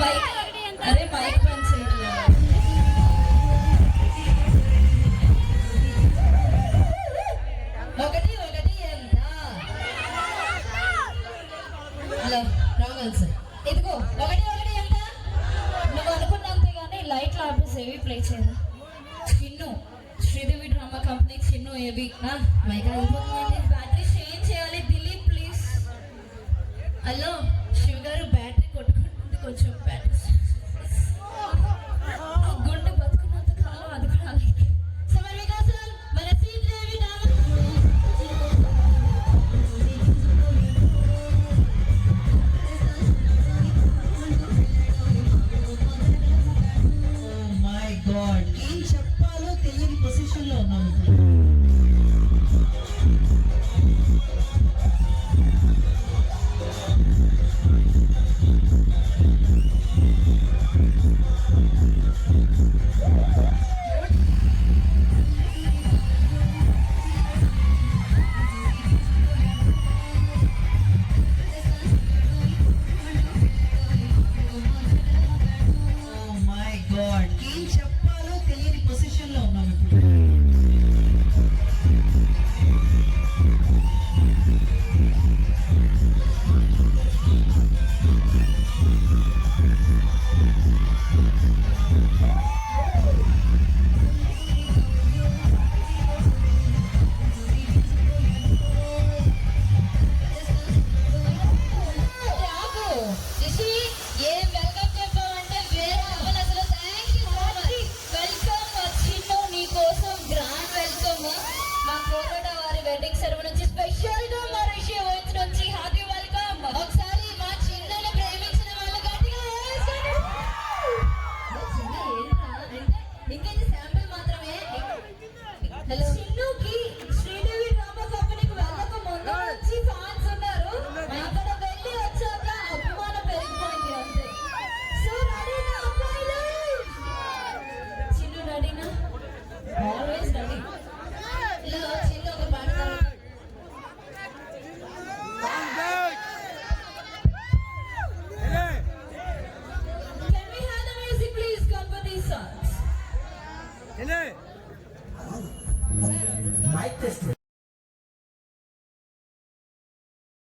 Mic అరే mic పని చేయట్లేదు. ఒకటి ఒకటి ఎంత? Hello wrong answer. ఇదిగో ఒకటి ఒకటి ఎంత? నువ్వు అనుకున్నంతే కానీ లైట్లు ఆపేసి ఏవి ప్లే చేయను. చిన్ను శ్రీదేవి డ్రామా కంపెనీ చిన్ను ఏవి మైక్ అయిపోతుందండి. బ్యాటరీ చేంజ్ చేయాలి. దిలీప్ ప్లీజ్. హలో శివ గారు